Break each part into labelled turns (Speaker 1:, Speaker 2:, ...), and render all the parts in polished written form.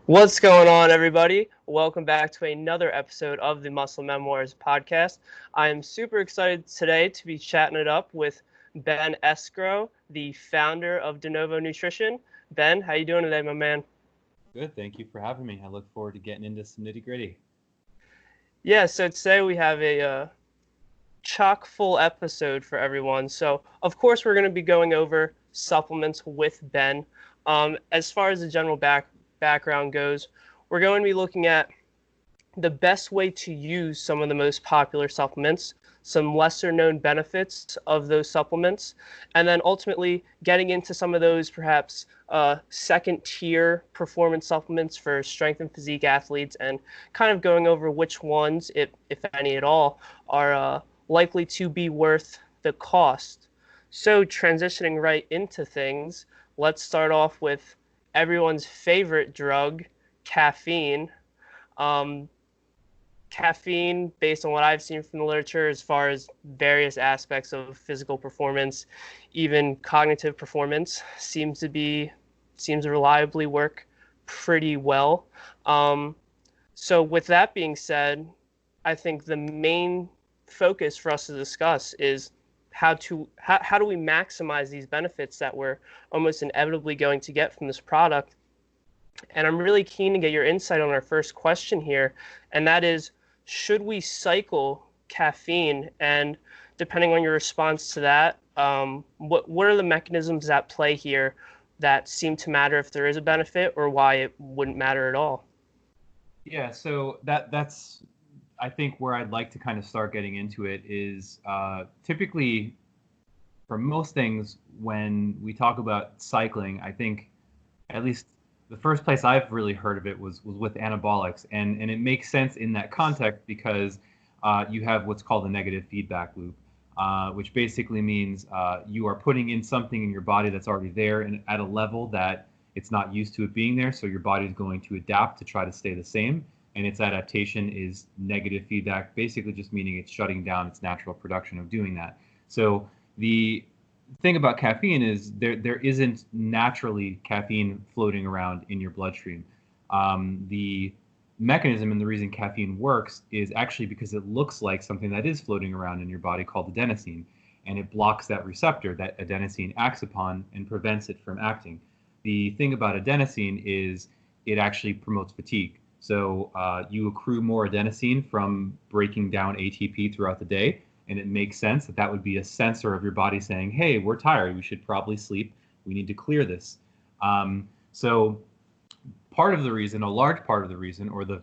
Speaker 1: What's going on, everybody? Welcome back to another episode of the Muscle Memoirs Podcast. I am super excited today to be chatting it up with Ben Esgro, the founder of Novo Nutrition. Ben, how you doing today, my man?
Speaker 2: Good. Thank you for having me. I look forward to getting into some nitty-gritty.
Speaker 1: Yeah, so today we have a chock full episode for everyone. So, of course, we're going to be going over supplements with Ben. As far as the general background goes, we're going to be looking at the best way to use some of the most popular supplements, some lesser known benefits of those supplements, and then ultimately getting into some of those perhaps second tier performance supplements for strength and physique athletes, and kind of going over which ones, if any at all, are likely to be worth the cost. So transitioning right into things, let's start off with everyone's favorite drug, caffeine. Um, Caffeine, based on what I've seen from the literature, as far as various aspects of physical performance, even cognitive performance, seems to reliably work pretty well. So with that being said, I think the main focus for us to discuss is how do we maximize these benefits that we're almost inevitably going to get from this product. And I'm really keen to get your insight on our first question here, and that is, should we cycle caffeine? And depending on your response to that, what are the mechanisms at play here that seem to matter if there is a benefit, or why it wouldn't matter at all?
Speaker 2: Yeah, so that's I think where I'd like to kind of start getting into it is typically for most things when we talk about cycling, I think at least the first place I've really heard of it was with anabolics, and it makes sense in that context because you have what's called a negative feedback loop, which basically means you are putting in something in your body that's already there and at a level that it's not used to it being there, so your body is going to adapt to try to stay the same, and its adaptation is negative feedback, basically just meaning it's shutting down its natural production of doing that. So the thing about caffeine is there isn't naturally caffeine floating around in your bloodstream. The mechanism and the reason caffeine works is actually because it looks like something that is floating around in your body called adenosine, and it blocks that receptor that adenosine acts upon and prevents it from acting. The thing about adenosine is it actually promotes fatigue. So you accrue more adenosine from breaking down ATP throughout the day, and it makes sense that that would be a sensor of your body saying, hey, we're tired, we should probably sleep, we need to clear this. So part of the reason, a large part of the reason, or the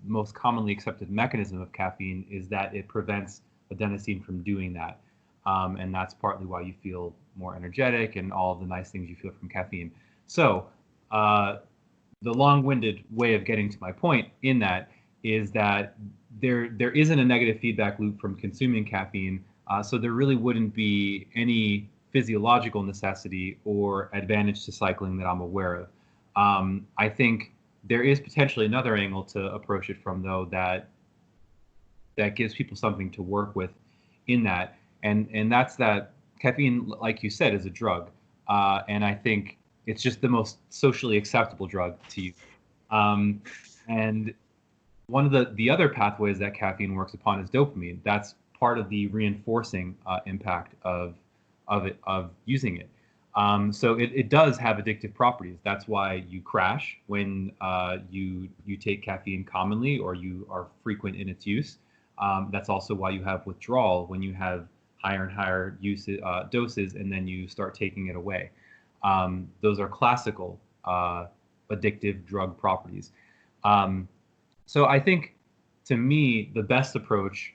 Speaker 2: most commonly accepted mechanism of caffeine is that it prevents adenosine from doing that. And that's partly why you feel more energetic and all of the nice things you feel from caffeine. So the long-winded way of getting to my point in that is that there isn't a negative feedback loop from consuming caffeine, so there really wouldn't be any physiological necessity or advantage to cycling that I'm aware of. I think there is potentially another angle to approach it from, though, that gives people something to work with in that, and that's that caffeine, like you said, is a drug, and I think it's just the most socially acceptable drug to use. And one of the other pathways that caffeine works upon is dopamine. That's part of the reinforcing impact of using it. So it does have addictive properties. That's why you crash when you take caffeine commonly or you are frequent in its use. That's also why you have withdrawal when you have higher and higher doses and then you start taking it away. Those are classical addictive drug properties. So I think, to me, the best approach,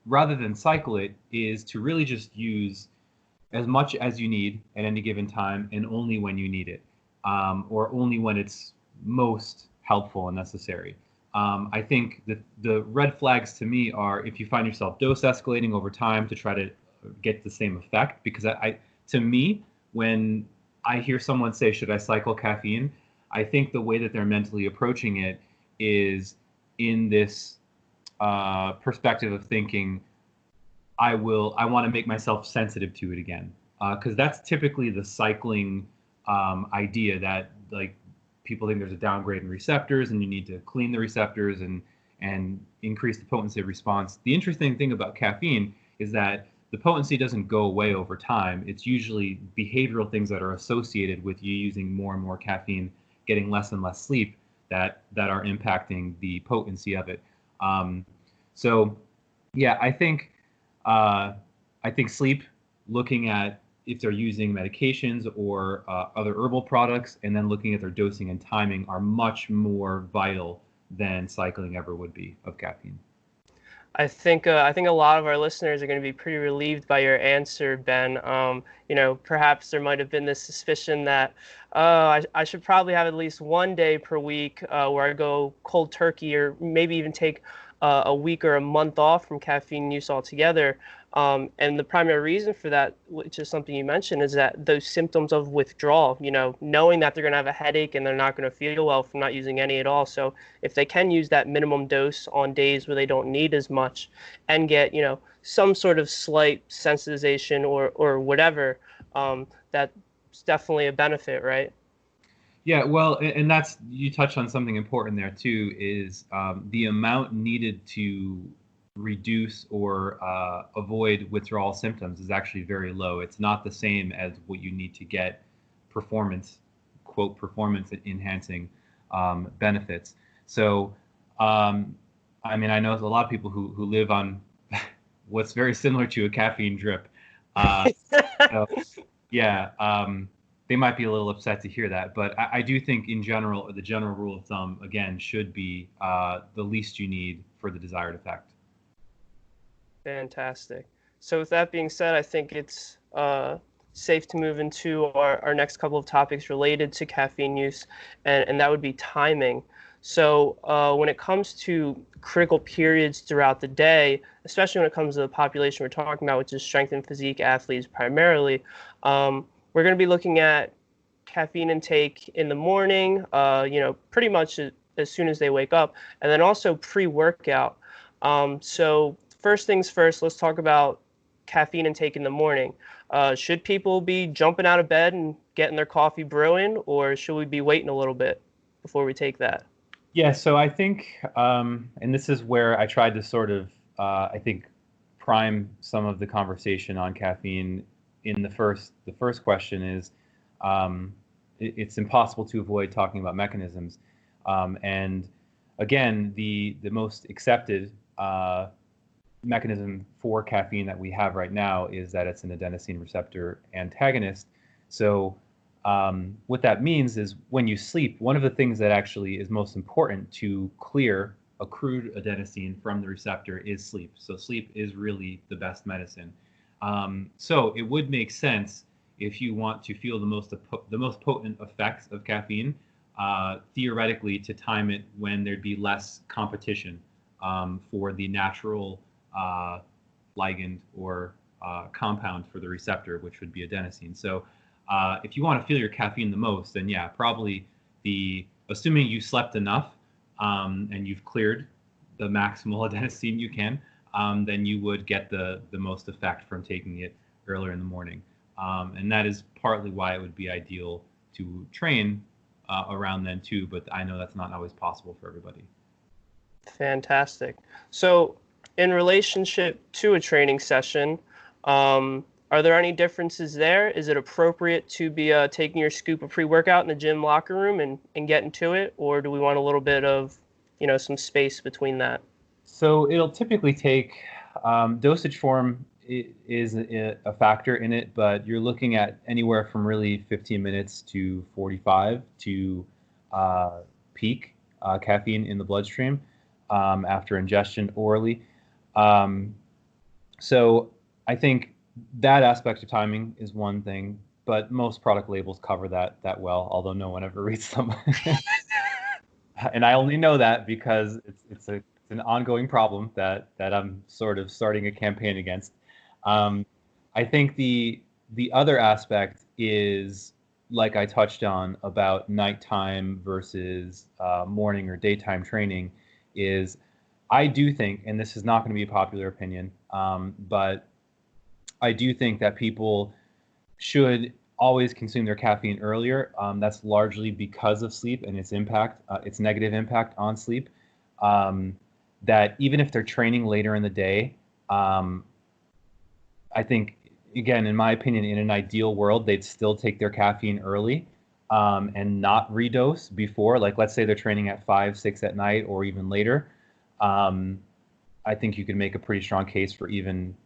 Speaker 2: rather than cycle it, is to really just use as much as you need at any given time and only when you need it, or only when it's most helpful and necessary. I think that the red flags to me are if you find yourself dose escalating over time to try to get the same effect, because to me, when I hear someone say, should I cycle caffeine? I think the way that they're mentally approaching it is in this perspective of thinking, I want to make myself sensitive to it again, because that's typically the cycling idea that like people think there's a downgrade in receptors and you need to clean the receptors and increase the potency of response. The interesting thing about caffeine is that the potency doesn't go away over time. It's usually behavioral things that are associated with you using more and more caffeine, getting less and less sleep, that are impacting the potency of it. So yeah, I think sleep, looking at if they're using medications or other herbal products, and then looking at their dosing and timing are much more vital than cycling ever would be of caffeine.
Speaker 1: I think a lot of our listeners are going to be pretty relieved by your answer, Ben. Perhaps there might have been this suspicion that I should probably have at least one day per week where I go cold turkey, or maybe even take a week or a month off from caffeine use altogether. And the primary reason for that, which is something you mentioned, is that those symptoms of withdrawal, knowing that they're going to have a headache and they're not going to feel well from not using any at all. So if they can use that minimum dose on days where they don't need as much and get, some sort of slight sensitization or whatever, that's definitely a benefit, right?
Speaker 2: Yeah, well, and that's, you touched on something important there too, is the amount needed to reduce or avoid withdrawal symptoms is actually very low. It's not the same as what you need to get performance enhancing benefits. So, I know there's a lot of people who live on what's very similar to a caffeine drip. So, yeah, they might be a little upset to hear that, but I do think in general, the general rule of thumb, again, should be the least you need for the desired effect.
Speaker 1: Fantastic. So with that being said, I think it's safe to move into our next couple of topics related to caffeine use, and that would be timing. So when it comes to critical periods throughout the day, especially when it comes to the population we're talking about, which is strength and physique athletes primarily, we're going to be looking at caffeine intake in the morning, pretty much as soon as they wake up, and then also pre-workout. So first things first, let's talk about caffeine intake in the morning. Should people be jumping out of bed and getting their coffee brewing, or should we be waiting a little bit before we take that?
Speaker 2: Yeah, so I think, and this is where I tried to sort of, prime some of the conversation on caffeine in the first question is, it's impossible to avoid talking about mechanisms. And again, the most accepted mechanism for caffeine that we have right now is that it's an adenosine receptor antagonist. So what that means is when you sleep, one of the things that actually is most important to clear accrued adenosine from the receptor is sleep. So sleep is really the best medicine. So it would make sense, if you want to feel the most potent effects of caffeine, theoretically to time it when there'd be less competition for the natural ligand or compound for the receptor, which would be adenosine. So if you want to feel your caffeine the most, then yeah, probably assuming you slept enough and you've cleared the maximal adenosine you can, then you would get the most effect from taking it earlier in the morning. And that is partly why it would be ideal to train around then too, but I know that's not always possible for everybody.
Speaker 1: Fantastic. So in relationship to a training session, are there any differences there? Is it appropriate to be taking your scoop of pre-workout in the gym locker room and getting to it? Or do we want a little bit of, some space between that?
Speaker 2: So it'll typically take, dosage form is a factor in it, but you're looking at anywhere from really 15 minutes to 45 to peak caffeine in the bloodstream after ingestion orally. So I think that aspect of timing is one thing, but most product labels cover that well, although no one ever reads them. And I only know that because it's an ongoing problem that I'm sort of starting a campaign against. I think the other aspect is, like I touched on, about nighttime versus morning or daytime training, is I do think, and this is not going to be a popular opinion, but I do think that people should always consume their caffeine earlier. That's largely because of sleep and its impact, its negative impact on sleep. That even if they're training later in the day, I think, again, in my opinion, in an ideal world, they'd still take their caffeine early and not redose before. Like, let's say they're training at 5, 6 at night or even later. I think you could make a pretty strong case for even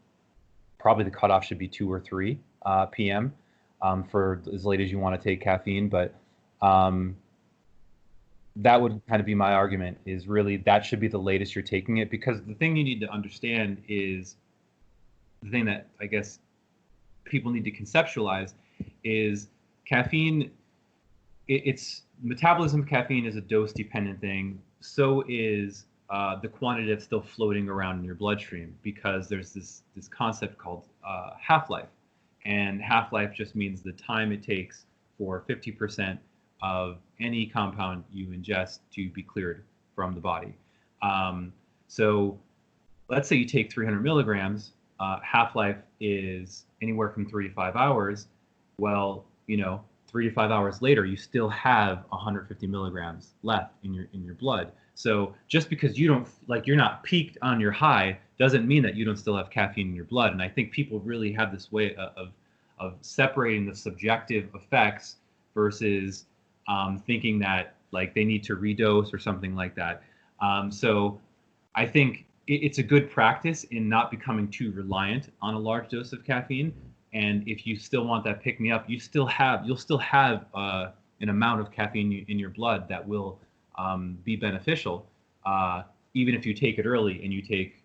Speaker 2: probably the cutoff should be 2 or 3 p.m. For as late as you want to take caffeine. But that would kind of be my argument, is really that should be the latest you're taking it, because the thing you need to understand is the thing that I guess people need to conceptualize is caffeine. It's metabolism of caffeine is a dose dependent thing. So is the quantity that's still floating around in your bloodstream, because there's this concept called half-life, and half-life just means the time it takes for 50% of any compound you ingest to be cleared from the body. So let's say you take 300 milligrams, half-life is anywhere from 3 to 5 hours. Well, 3 to 5 hours later, you still have 150 milligrams left in your blood. So just because you're not peaked on your high doesn't mean that you don't still have caffeine in your blood. And I think people really have this way of separating the subjective effects versus thinking that like they need to redose or something like that. So I think it's a good practice in not becoming too reliant on a large dose of caffeine. And if you still want that pick me up, you'll still have an amount of caffeine in your blood that will be beneficial, even if you take it early and you take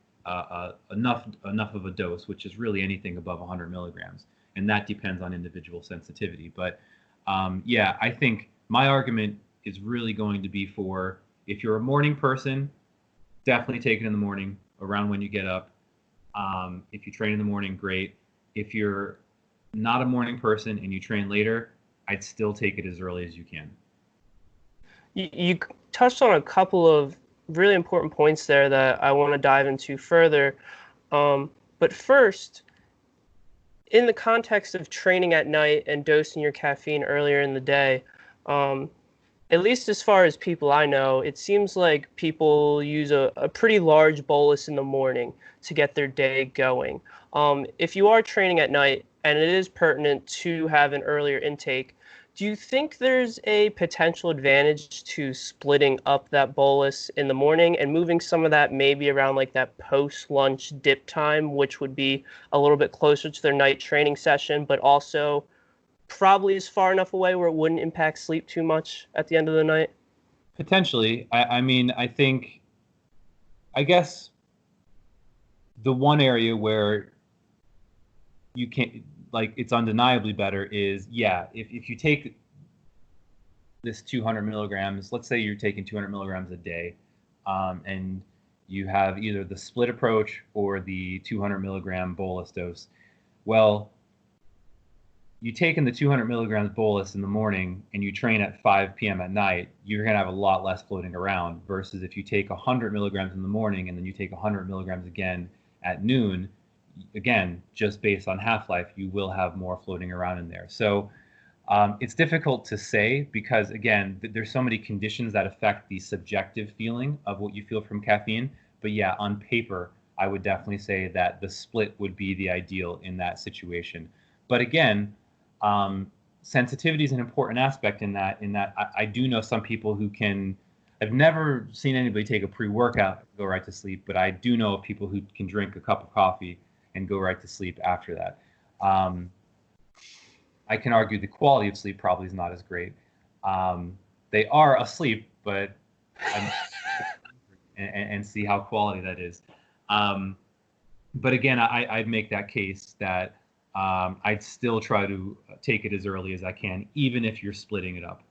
Speaker 2: enough of a dose, which is really anything above 100 milligrams, and that depends on individual sensitivity. But I think my argument is really going to be for, if you're a morning person, definitely take it in the morning around when you get up. If you train in the morning, great. If you're not a morning person and you train later, I'd still take it as early as you can.
Speaker 1: You touched on a couple of really important points there that I want to dive into further. But first, in the context of training at night and dosing your caffeine earlier in the day, at least as far as people I know, it seems like people use a pretty large bolus in the morning to get their day going. If you are training at night and it is pertinent to have an earlier intake, do you think there's a potential advantage to splitting up that bolus in the morning and moving some of that maybe around like that post-lunch dip time, which would be a little bit closer to their night training session, but also probably is far enough away where it wouldn't impact sleep too much at the end of the night?
Speaker 2: Potentially. I guess the one area where you can't, like, it's undeniably better is, if you take this 200 milligrams, let's say you're taking 200 milligrams a day, and you have either the split approach or the 200 milligram bolus dose. Well, you take in the 200 milligrams bolus in the morning and you train at 5 p.m. at night, you're going to have a lot less floating around, versus if you take 100 milligrams in the morning and then you take 100 milligrams again at noon, again, just based on half-life, you will have more floating around in there. So it's difficult to say, because again, there's so many conditions that affect the subjective feeling of what you feel from caffeine. But yeah, on paper, I would definitely say that the split would be the ideal in that situation. But again, sensitivity is an important aspect in that I do know some people who can. I've never seen anybody take a pre-workout, go right to sleep, but I do know of people who can drink a cup of coffee and go right to sleep after that. I can argue the quality of sleep probably is not as great. They are asleep, but and see how quality that is. But again, I'd make that case that I'd still try to take it as early as I can, even if you're splitting it up.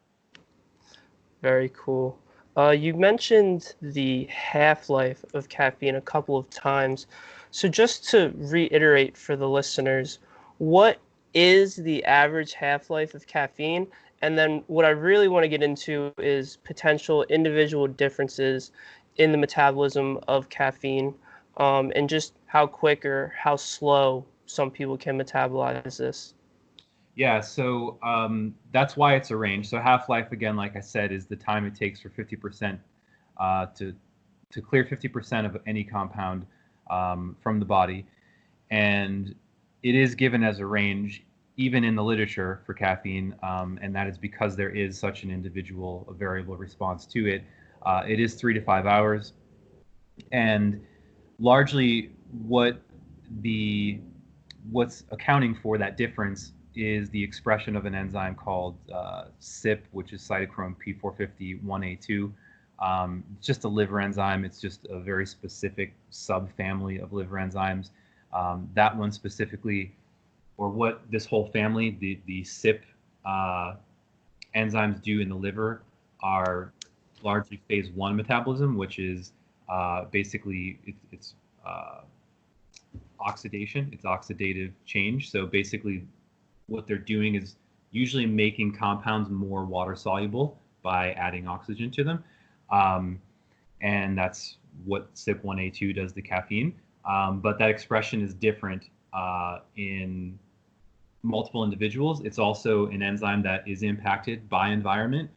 Speaker 1: Very cool. You mentioned the half-life of caffeine a couple of times. So just to reiterate for the listeners, what is the average half-life of caffeine? And then what I really want to get into is potential individual differences in the metabolism of caffeine, and just how quick or how slow some people can metabolize this.
Speaker 2: Yeah, so that's why it's a range. So half-life, again, like I said, is the time it takes for 50% to clear 50% of any compound from the body. And it is given as a range, even in the literature for caffeine, and that is because there is such an individual, a variable response to it. It is 3 to 5 hours, and largely what's accounting for that difference is the expression of an enzyme called CYP, which is cytochrome P450-1A2. It's just a liver enzyme. It's just a very specific subfamily of liver enzymes. That one specifically, or what this whole family, the CYP enzymes do in the liver, are largely phase 1 metabolism, which is basically it's oxidation. It's oxidative change. So basically, what they're doing is usually making compounds more water soluble by adding oxygen to them, and that's what CYP1A2 does to caffeine. But that expression is different in multiple individuals. It's also an enzyme that is impacted by environment.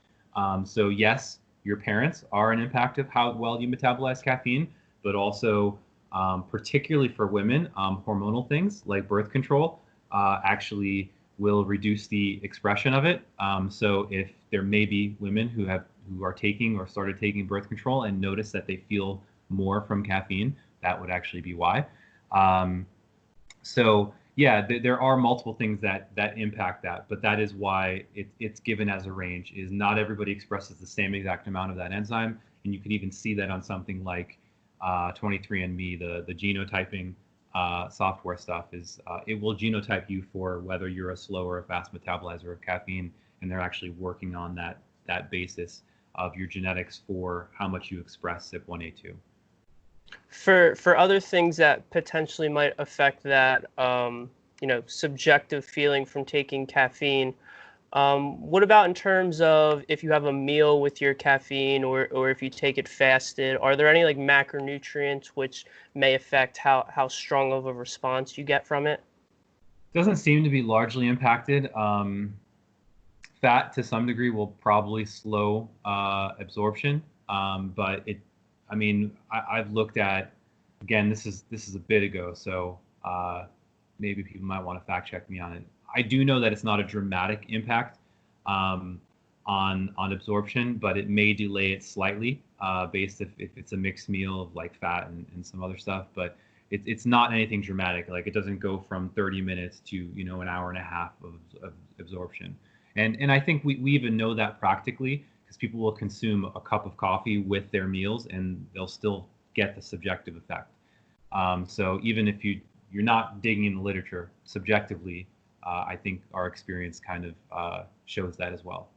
Speaker 2: So yes, your parents are an impact of how well you metabolize caffeine, but also particularly for women, hormonal things like birth control actually will reduce the expression of it. So if there may be women who are taking or started taking birth control and notice that they feel more from caffeine, that would actually be why. So yeah, there are multiple things that impact that, but that is why it's given as a range. Is not everybody expresses the same exact amount of that enzyme, and you can even see that on something like 23andMe, the genotyping software stuff. It will genotype you for whether you're a slow or a fast metabolizer of caffeine, and they're actually working on that basis of your genetics for how much you express CYP1A2.
Speaker 1: For other things that potentially might affect that, subjective feeling from taking caffeine, what about in terms of if you have a meal with your caffeine or if you take it fasted? Are there any like macronutrients which may affect how strong of a response you get from it?
Speaker 2: Doesn't seem to be largely impacted. Fat to some degree will probably slow absorption, but I've looked at, again, this is a bit ago, so maybe people might want to fact check me on it. I do know that it's not a dramatic impact on absorption, but it may delay it slightly based if it's a mixed meal of like fat and some other stuff. But it's not anything dramatic. Like it doesn't go from 30 minutes to an hour and a half of absorption. And I think we even know that practically, because people will consume a cup of coffee with their meals and they'll still get the subjective effect. So even if you're not digging in the literature subjectively, I think our experience kind of shows that as well.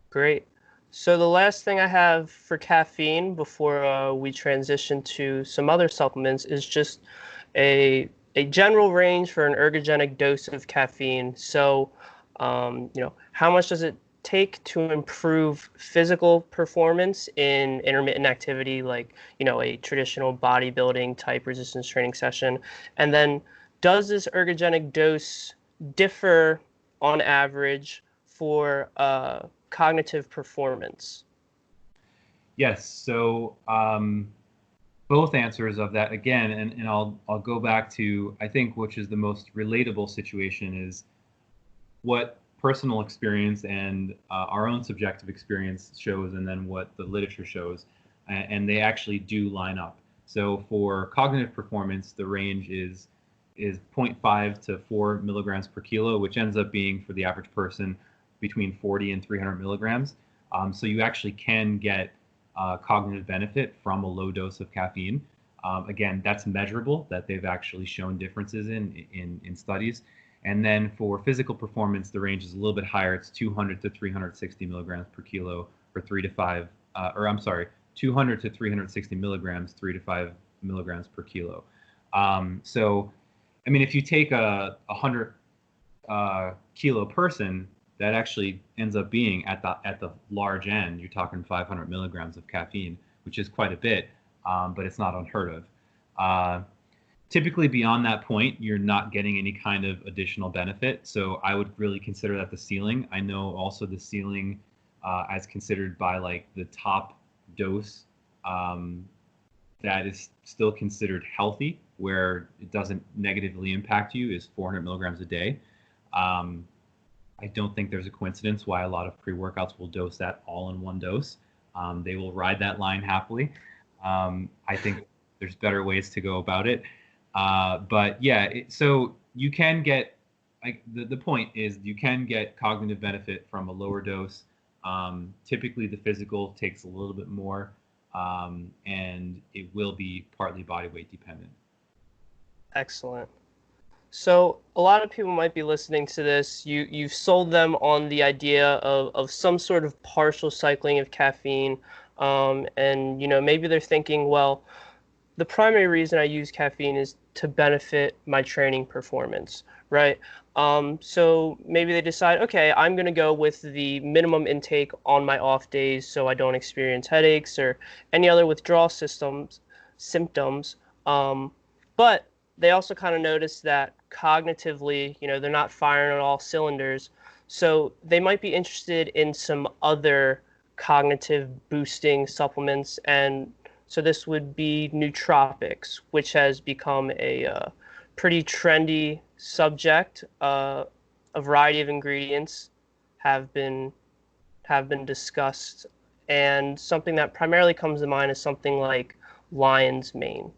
Speaker 1: Great. So the last thing I have for caffeine before we transition to some other supplements is just a general range for an ergogenic dose of caffeine. So, how much does it take to improve physical performance in intermittent activity, like, a traditional bodybuilding type resistance training session? And then does this ergogenic dose differ on average for cognitive performance?
Speaker 2: Yes. So both answers of that again, and I'll go back to, I think, which is the most relatable situation is what personal experience and our own subjective experience shows, and then what the literature shows, and they actually do line up. So for cognitive performance, the range is 0.5 to 4 milligrams per kilo, which ends up being, for the average person, between 40 and 300 milligrams. So you actually can get cognitive benefit from a low dose of caffeine. Again, that's measurable, that they've actually shown differences in studies. And then for physical performance, the range is a little bit higher. It's 200 to 360 milligrams per kilo for 200 to 360 milligrams, 3 to 5 milligrams per kilo. So, if you take a 100 kilo person, that actually ends up being at the large end. You're talking 500 milligrams of caffeine, which is quite a bit, but it's not unheard of. Typically beyond that point, you're not getting any kind of additional benefit. So I would really consider that the ceiling. I know also the ceiling as considered by like the top dose that is still considered healthy, where it doesn't negatively impact you, is 400 milligrams a day. I don't think there's a coincidence why a lot of pre-workouts will dose that all in one dose. They will ride that line happily. I think there's better ways to go about it. But yeah, so you can get, like, the point is you can get cognitive benefit from a lower dose. Typically the physical takes a little bit more, and it will be partly body weight dependent.
Speaker 1: Excellent. So a lot of people might be listening to this. You've sold them on the idea of some sort of partial cycling of caffeine, and maybe they're thinking, well, the primary reason I use caffeine is to benefit my training performance, right? So maybe they decide, okay, I'm going to go with the minimum intake on my off days so I don't experience headaches or any other withdrawal symptoms. But they also kind of notice that cognitively, they're not firing on all cylinders. So they might be interested in some other cognitive boosting supplements. And so this would be nootropics, which has become a pretty trendy subject. A variety of ingredients have been discussed, and something that primarily comes to mind is something like lion's mane.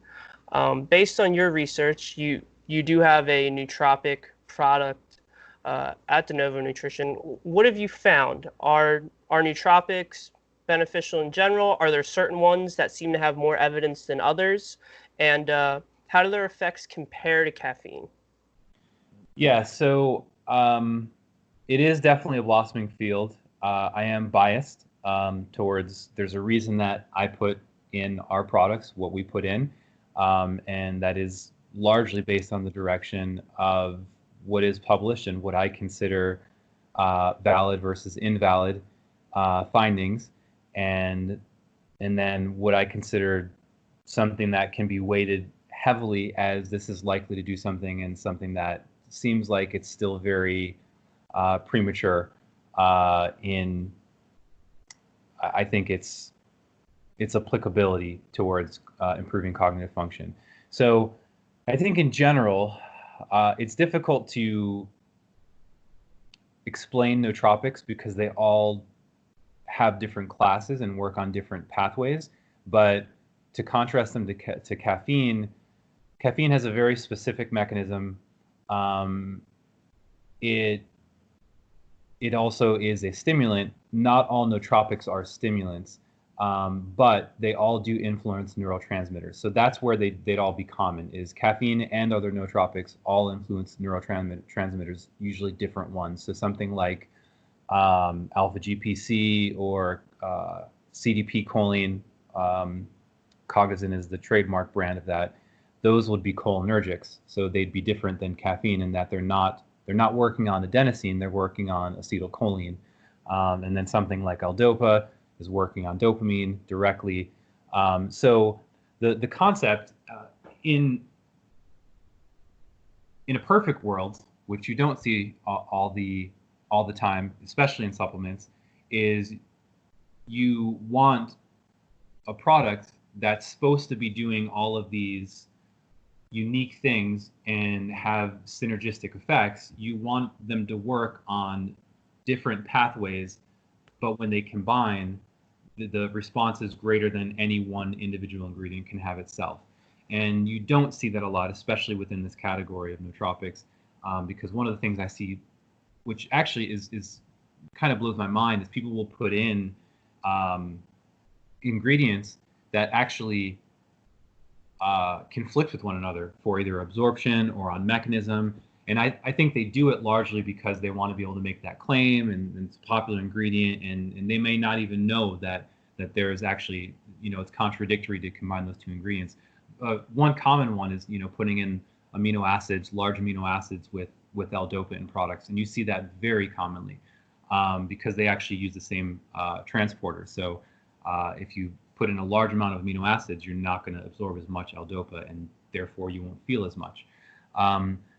Speaker 1: Based on your research, you do have a nootropic product at the Novo Nutrition. What have you found? Are nootropics beneficial in general? Are there certain ones that seem to have more evidence than others? And how do their effects compare to caffeine?
Speaker 2: Yeah, so it is definitely a blossoming field. I am biased towards, there's a reason that I put in our products what we put in, and that is largely based on the direction of what is published and what I consider valid versus invalid findings, and then what I consider something that can be weighted heavily as this is likely to do something, and something that seems like it's still very premature in, I think, its applicability towards improving cognitive function. So I think in general, it's difficult to explain nootropics because they all have different classes and work on different pathways. But to contrast them to caffeine, caffeine has a very specific mechanism. It also is a stimulant. Not all nootropics are stimulants, but they all do influence neurotransmitters. So that's where they'd all be common, is caffeine and other nootropics all influence neurotransmitters, usually different ones. So something like alpha GPC or CDP choline, Cognizant is the trademark brand of that. Those would be cholinergics. So they'd be different than caffeine in that they're not working on adenosine, they're working on acetylcholine. And then something like L-Dopa is working on dopamine directly. So the concept in a perfect world, which you don't see all the time, especially in supplements, is you want a product that's supposed to be doing all of these unique things and have synergistic effects. You want them to work on different pathways, but when they combine, the response is greater than any one individual ingredient can have itself. And you don't see that a lot, especially within this category of nootropics, because one of the things I see, which actually is kind of blows my mind, is people will put in ingredients that actually conflict with one another for either absorption or on mechanism. And I think they do it largely because they want to be able to make that claim, and it's a popular ingredient, and they may not even know that there is actually, it's contradictory to combine those two ingredients. One common one is, putting in amino acids, large amino acids with L-Dopa in products. And you see that very commonly because they actually use the same transporter. So if you put in a large amount of amino acids, you're not going to absorb as much L-Dopa, and therefore you won't feel as much.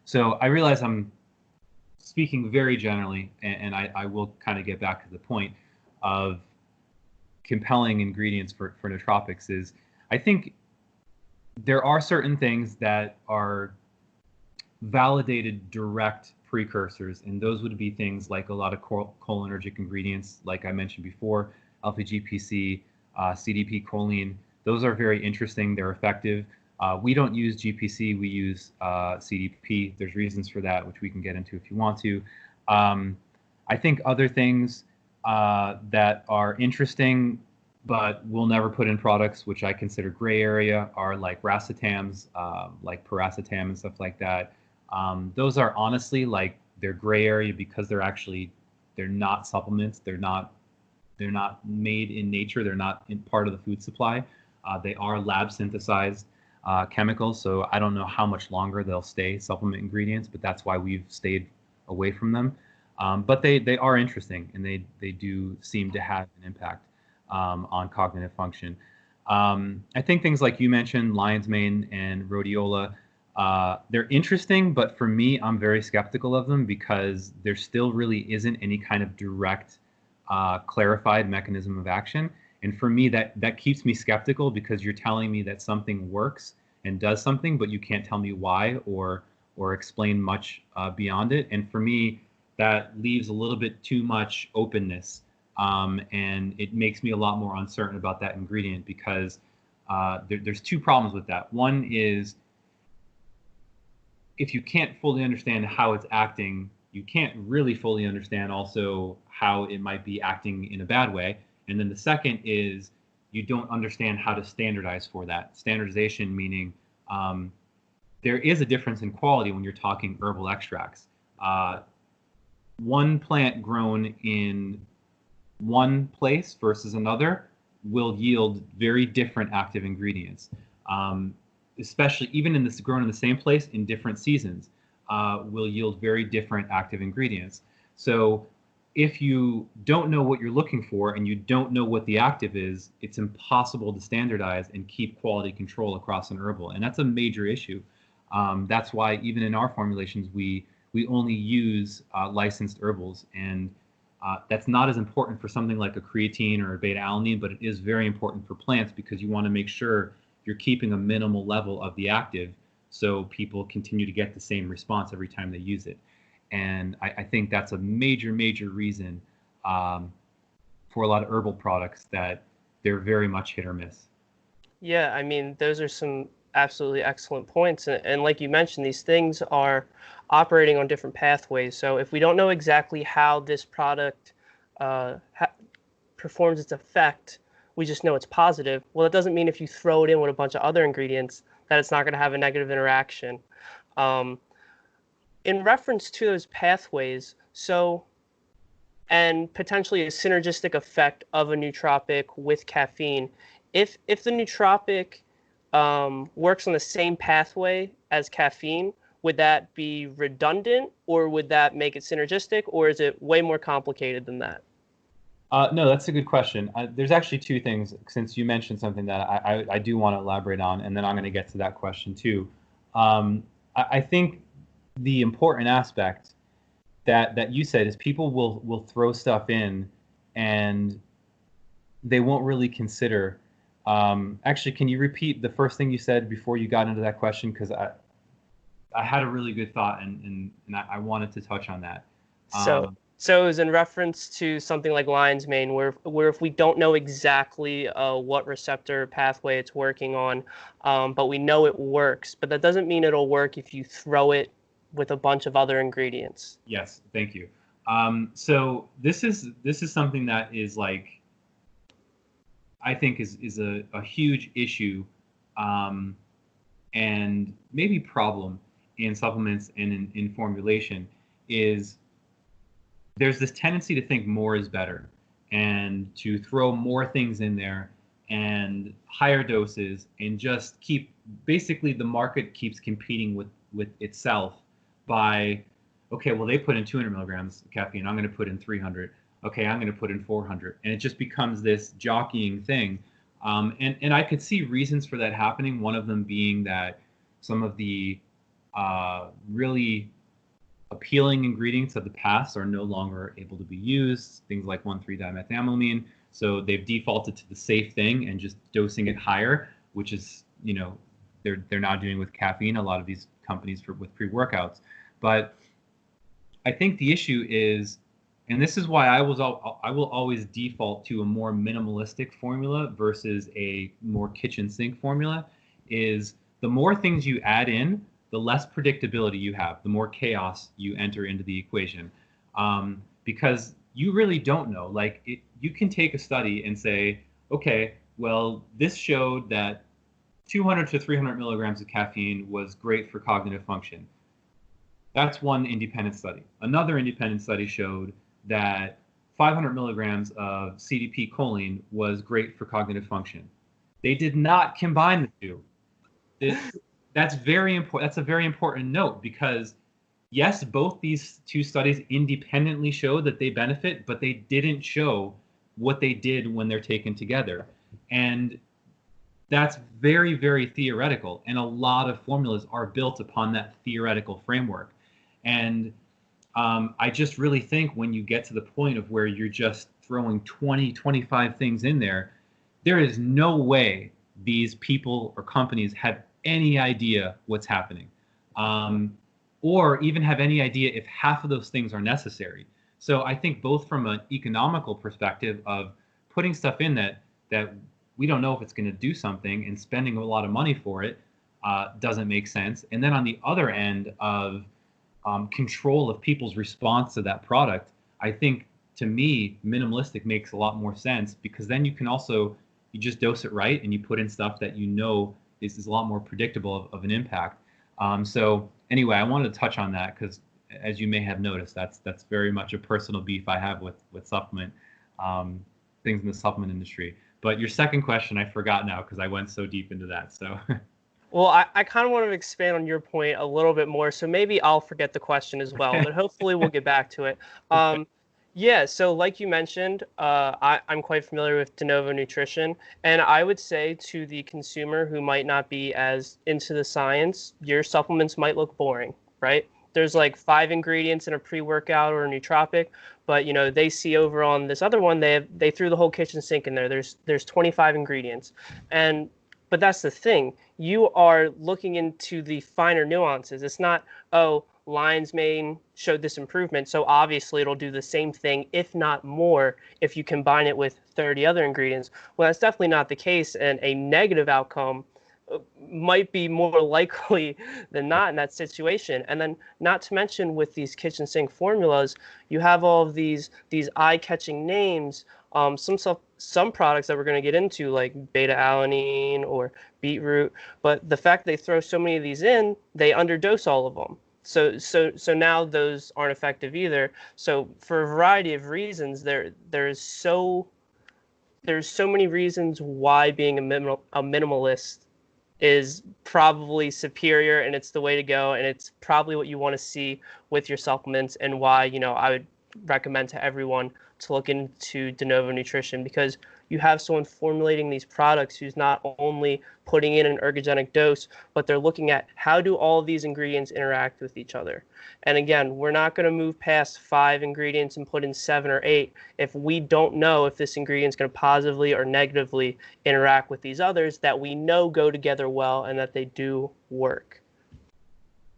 Speaker 2: So I realize I'm speaking very generally, and I will kind of get back to the point of compelling ingredients for nootropics. Is I think there are certain things that are validated direct precursors, and those would be things like a lot of cholinergic ingredients, like I mentioned before, alpha-GPC, CDP choline. Those are very interesting. They're effective. We don't use GPC. We use CDP. There's reasons for that, which we can get into if you want to. I think other things that are interesting but we'll never put in products, which I consider gray area, are like racetams, like piracetam and stuff like that. Those are honestly like they're gray area because they're not supplements. They're not made in nature. They're not part of the food supply. They are lab synthesized chemicals. So I don't know how much longer they'll stay supplement ingredients, but that's why we've stayed away from them. But they are interesting, and they do seem to have an impact on cognitive function. I think things like you mentioned, lion's mane and rhodiola, they're interesting, but for me, I'm very skeptical of them because there still really isn't any kind of direct, clarified mechanism of action. And for me, that keeps me skeptical because you're telling me that something works and does something, but you can't tell me why or explain much beyond it. And for me, that leaves a little bit too much openness. And it makes me a lot more uncertain about that ingredient because there's two problems with that. One is if you can't fully understand how it's acting, you can't really fully understand also how it might be acting in a bad way. And then the second is you don't understand how to standardize for that. Standardization meaning there is a difference in quality when you're talking herbal extracts. One plant grown in one place versus another will yield very different active ingredients, especially even in this grown in the same place in different seasons, will yield very different active ingredients. So if you don't know what you're looking for and you don't know what the active is, it's impossible to standardize and keep quality control across an herbal. And that's a major issue. That's why even in our formulations, we only use licensed herbals. And that's not as important for something like a creatine or a beta-alanine, but it is very important for plants because you want to make sure you're keeping a minimal level of the active so people continue to get the same response every time they use it. And I think that's a major, major reason for a lot of herbal products that they're very much hit or miss.
Speaker 1: Yeah, I mean, those are some absolutely excellent points. And like you mentioned, these things are operating on different pathways. So if we don't know exactly how this product performs its effect, we just know it's positive. Well, it doesn't mean if you throw it in with a bunch of other ingredients that it's not going to have a negative interaction. In reference to those pathways, and potentially a synergistic effect of a nootropic with caffeine, if the nootropic works on the same pathway as caffeine, would that be redundant or would that make it synergistic, or is it way more complicated than that?
Speaker 2: No, that's a good question. There's actually two things, since you mentioned something that I do want to elaborate on, and then I'm going to get to that question too. I think the important aspect that you said is people will throw stuff in and they won't really consider. Actually, can you repeat the first thing you said before you got into that question? Because I had a really good thought and I wanted to touch on that.
Speaker 1: So it was in reference to something like lion's mane, where if we don't know exactly what receptor pathway it's working on, but we know it works, but that doesn't mean it'll work if you throw it with a bunch of other ingredients.
Speaker 2: Yes, thank you. So this is something that is like, I think is a huge issue and maybe problem in supplements and in formulation is there's this tendency to think more is better and to throw more things in there and higher doses and just basically the market keeps competing with itself by, okay, well, they put in 200 milligrams of caffeine, I'm going to put in 300. Okay, I'm going to put in 400. And it just becomes this jockeying thing. And I could see reasons for that happening. One of them being that some of the really appealing ingredients of the past are no longer able to be used, things like 1,3-dimethylamine. So they've defaulted to the safe thing and just dosing it higher, which is, they're now doing with caffeine, a lot of these companies with pre-workouts. But I think the issue is, and this is why I will always default to a more minimalistic formula versus a more kitchen sink formula, is the more things you add in, the less predictability you have, the more chaos you enter into the equation. Because you really don't know. Like, you can take a study and say, okay, well, this showed that 200 to 300 milligrams of caffeine was great for cognitive function. That's one independent study. Another independent study showed that 500 milligrams of CDP choline was great for cognitive function. They did not combine the two. That's very important. That's a very important note, because yes, both these two studies independently show that they benefit, but they didn't show what they did when they're taken together. And that's very, very theoretical. And a lot of formulas are built upon that theoretical framework. And I just really think when you get to the point of where you're just throwing 20, 25 things in there, there is no way these people or companies have any idea what's happening, or even have any idea if half of those things are necessary. So I think both from an economical perspective of putting stuff in that we don't know if it's going to do something and spending a lot of money for it doesn't make sense. And then on the other end of control of people's response to that product, I think, to me, minimalistic makes a lot more sense, because then you just dose it right and you put in stuff that is a lot more predictable of an impact. So anyway, I wanted to touch on that because, as you may have noticed, that's very much a personal beef I have with supplement things in the supplement industry. But your second question, I forgot now because I went so deep into that. So.
Speaker 1: Well, I kind of want to expand on your point a little bit more, so maybe I'll forget the question as well, but hopefully we'll get back to it. Yeah, so like you mentioned, I'm quite familiar with Novo Nutrition, and I would say to the consumer who might not be as into the science, your supplements might look boring, right? There's like 5 ingredients in a pre-workout or a nootropic, but they see over on this other one, they threw the whole kitchen sink in there. There's 25 ingredients, but that's the thing. You are looking into the finer nuances. It's not, lion's mane showed this improvement, so obviously it'll do the same thing, if not more, if you combine it with 30 other ingredients. Well, that's definitely not the case, and a negative outcome might be more likely than not in that situation. And then, not to mention, with these kitchen sink formulas, you have all of these eye-catching names. Some products that we're going to get into, like beta-alanine or beetroot, but the fact they throw so many of these in, they underdose all of them. So now those aren't effective either. So for a variety of reasons, there's so many reasons why being a minimalist is probably superior, and it's the way to go, and it's probably what you want to see with your supplements, and why I would recommend to everyone to look into Novo Nutrition, because you have someone formulating these products who's not only putting in an ergogenic dose, but they're looking at how do all of these ingredients interact with each other. And again, we're not going to move past 5 ingredients and put in 7 or 8 if we don't know if this ingredient is going to positively or negatively interact with these others that we know go together well and that they do work.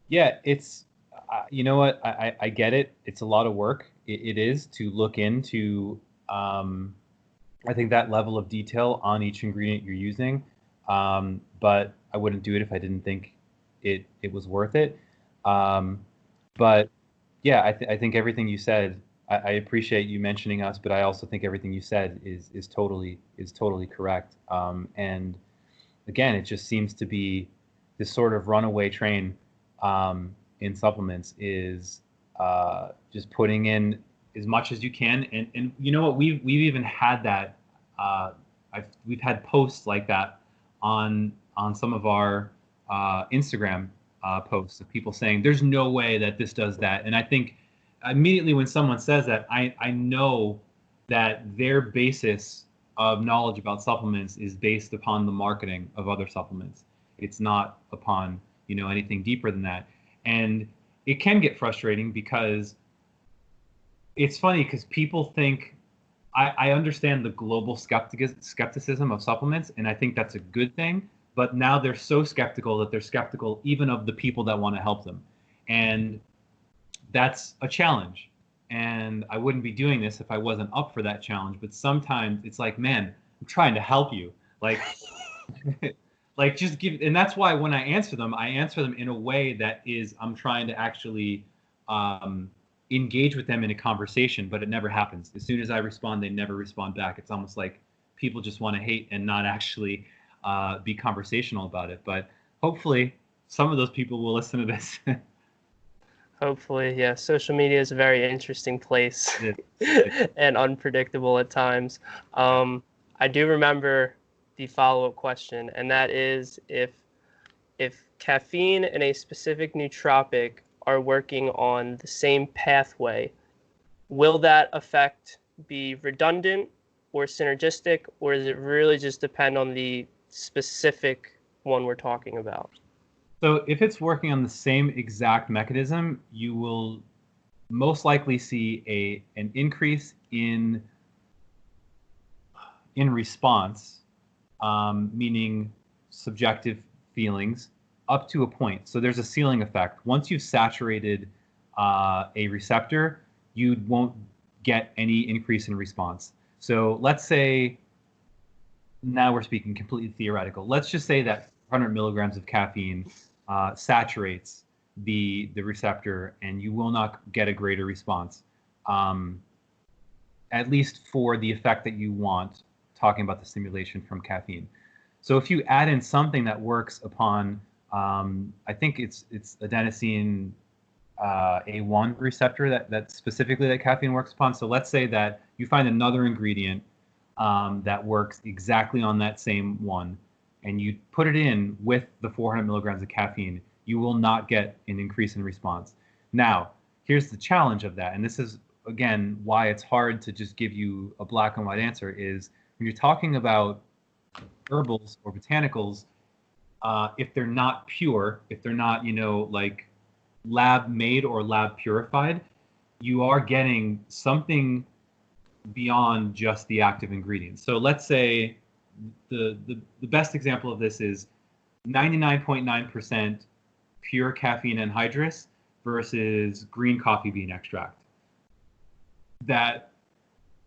Speaker 2: Yeah, it's, you know what, I get it. It's a lot of work. It is to look into, I think, that level of detail on each ingredient you're using. But I wouldn't do it if I didn't think it was worth it. But yeah, I think everything you said, I appreciate you mentioning us, but I also think everything you said is totally correct. And again, it just seems to be this sort of runaway train in supplements is just putting in as much as you can. And you know what, we've even had that. We've had posts like that on some of our Instagram posts of people saying there's no way that this does that. And I think immediately when someone says that, I know that their basis of knowledge about supplements is based upon the marketing of other supplements. It's not upon anything deeper than that. And it can get frustrating because it's funny because people think, I understand the global skepticism of supplements, and I think that's a good thing. But now they're so skeptical that they're skeptical even of the people that want to help them. And that's a challenge. And I wouldn't be doing this if I wasn't up for that challenge. But sometimes it's like, man, I'm trying to help you. Like, like just give. And that's why when I answer them in a way that is, I'm trying to actually engage with them in a conversation, but it never happens. As soon as I respond, they never respond back. It's almost like people just want to hate and not actually be conversational about it. But hopefully some of those people will listen to this.
Speaker 1: Hopefully, yeah. Social media is a very interesting place and unpredictable at times. I do remember the follow-up question, and that is if caffeine and a specific nootropic are working on the same pathway, will that effect be redundant or synergistic, or does it really just depend on the specific one we're talking about?
Speaker 2: So if it's working on the same exact mechanism, you will most likely see an increase in response, meaning subjective feelings, up to a point. So there's a ceiling effect. Once you've saturated a receptor, you won't get any increase in response. So let's say, now we're speaking completely theoretical. Let's just say that 100 milligrams of caffeine saturates the receptor, and you will not get a greater response, at least for the effect that you want, talking about the stimulation from caffeine. So if you add in something that works upon, I think it's adenosine A1 receptor that specifically that caffeine works upon. So let's say that you find another ingredient that works exactly on that same one, and you put it in with the 400 milligrams of caffeine, you will not get an increase in response. Now, here's the challenge of that, and this is, again, why it's hard to just give you a black and white answer, is when you're talking about herbals or botanicals, if they're not pure, if they're not, like lab made or lab purified, you are getting something beyond just the active ingredients. So let's say the best example of this is 99.9% pure caffeine anhydrous versus green coffee bean extract. That,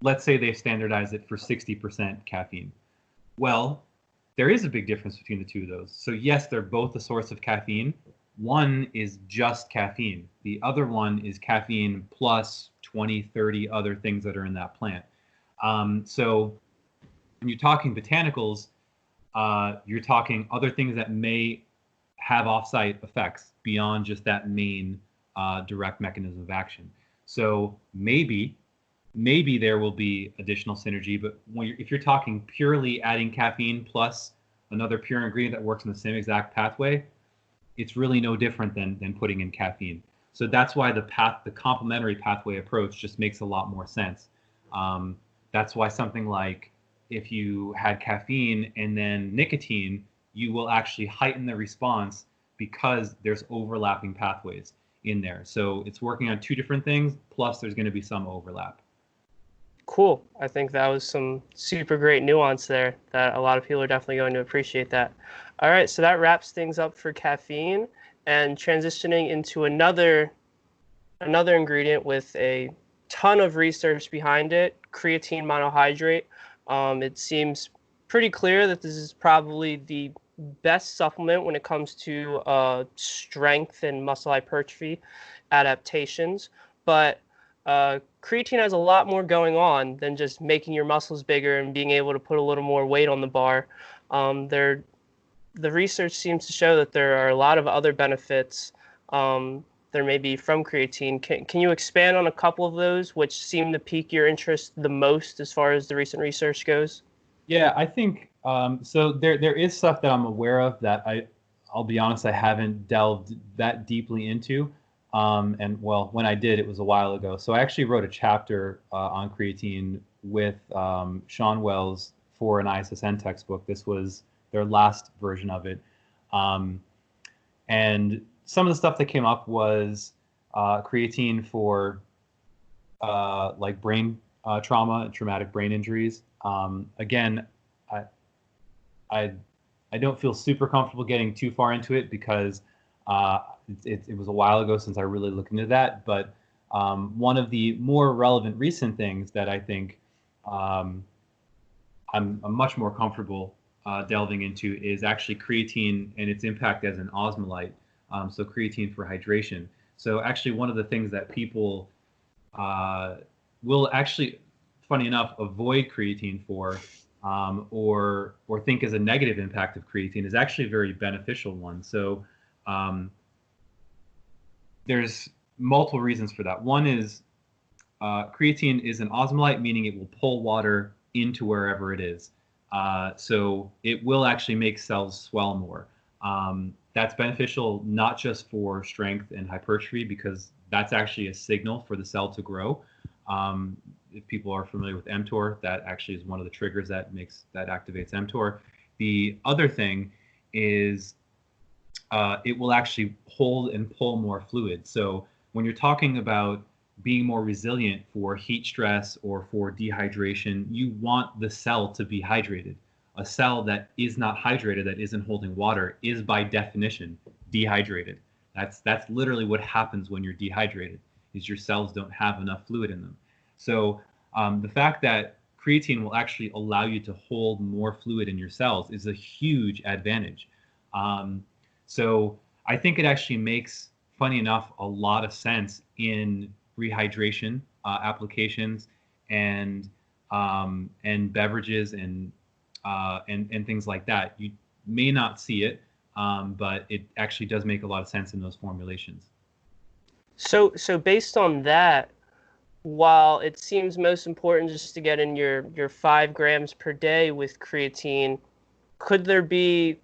Speaker 2: let's say they standardize it for 60% caffeine. Well, there is a big difference between the two of those. So yes, they're both a source of caffeine. One is just caffeine. The other one is caffeine plus 20, 30 other things that are in that plant. So when you're talking botanicals, you're talking other things that may have off-site effects beyond just that main direct mechanism of action. So maybe there will be additional synergy, but if you're talking purely adding caffeine plus another pure ingredient that works in the same exact pathway, it's really no different than putting in caffeine. So that's why the complementary pathway approach just makes a lot more sense. That's why something like if you had caffeine and then nicotine, you will actually heighten the response because there's overlapping pathways in there. So it's working on two different things, plus there's going to be some overlap.
Speaker 1: Cool. I think that was some super great nuance there that a lot of people are definitely going to appreciate that. All right, so that wraps things up for caffeine, and transitioning into another ingredient with a ton of research behind it, creatine monohydrate. It seems pretty clear that this is probably the best supplement when it comes to strength and muscle hypertrophy adaptations, but creatine has a lot more going on than just making your muscles bigger and being able to put a little more weight on the bar. The research seems to show that there are a lot of other benefits there may be from creatine. Can you expand on a couple of those which seem to pique your interest the most as far as the recent research goes?
Speaker 2: Yeah, I think so. There is stuff that I'm aware of that I'll be honest, I haven't delved that deeply into. And well, when I did, it was a while ago. So I actually wrote a chapter on creatine with Sean Wells for an ISSN textbook. This was their last version of it. And some of the stuff that came up was creatine for like brain trauma and traumatic brain injuries. Again, I don't feel super comfortable getting too far into it because it was a while ago since I really looked into that. But one of the more relevant recent things that I think I'm much more comfortable delving into is actually creatine and its impact as an osmolyte. So creatine for hydration. So actually one of the things that people will actually, funny enough, avoid creatine for or think as a negative impact of creatine is actually a very beneficial one. So there's multiple reasons for that. One is creatine is an osmolyte, meaning it will pull water into wherever it is. So it will actually make cells swell more. That's beneficial not just for strength and hypertrophy, because that's actually a signal for the cell to grow. If people are familiar with mTOR, that actually is one of the triggers that activates mTOR. The other thing is it will actually hold and pull more fluid. So when you're talking about being more resilient for heat stress or for dehydration, you want the cell to be hydrated. A cell that is not hydrated, that isn't holding water, is by definition dehydrated. That's literally what happens when you're dehydrated, is your cells don't have enough fluid in them. So the fact that creatine will actually allow you to hold more fluid in your cells is a huge advantage. So I think it actually makes, funny enough, a lot of sense in rehydration applications and beverages and things like that. You may not see it, but it actually does make a lot of sense in those formulations.
Speaker 1: So based on that, while it seems most important just to get in your 5 grams per day with creatine, could there be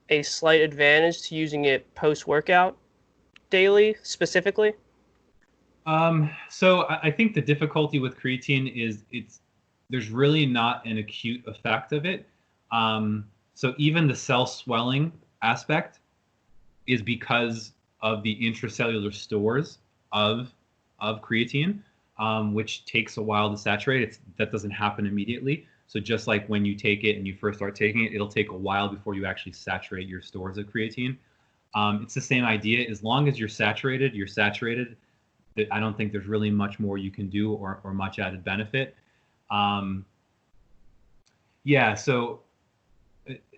Speaker 1: a slight advantage to using it post-workout daily specifically?
Speaker 2: So I think the difficulty with creatine is there's really not an acute effect of it. So even the cell swelling aspect is because of the intracellular stores of creatine, which takes a while to saturate. That doesn't happen immediately. So just like when you take it and you first start taking it, it'll take a while before you actually saturate your stores of creatine. It's the same idea. As long as you're saturated. I don't think there's really much more you can do or much added benefit. So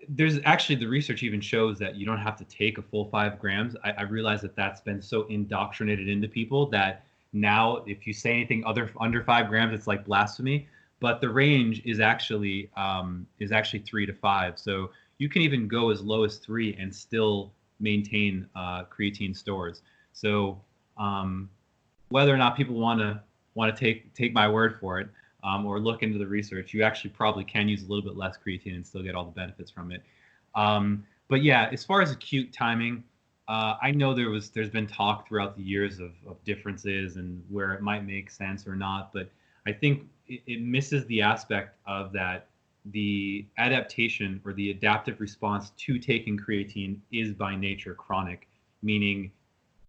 Speaker 2: there's actually, the research even shows that you don't have to take a full 5 grams. I realize that that's been so indoctrinated into people that now if you say anything under 5 grams, it's like blasphemy. But the range is actually 3 to 5. So you can even go as low as 3 and still maintain creatine stores. So whether or not people want to take my word for it or look into the research, you actually probably can use a little bit less creatine and still get all the benefits from it. But yeah, as far as acute timing, I know there's been talk throughout the years of differences and where it might make sense or not, but I think it misses the aspect of that the adaptation or the adaptive response to taking creatine is by nature chronic, meaning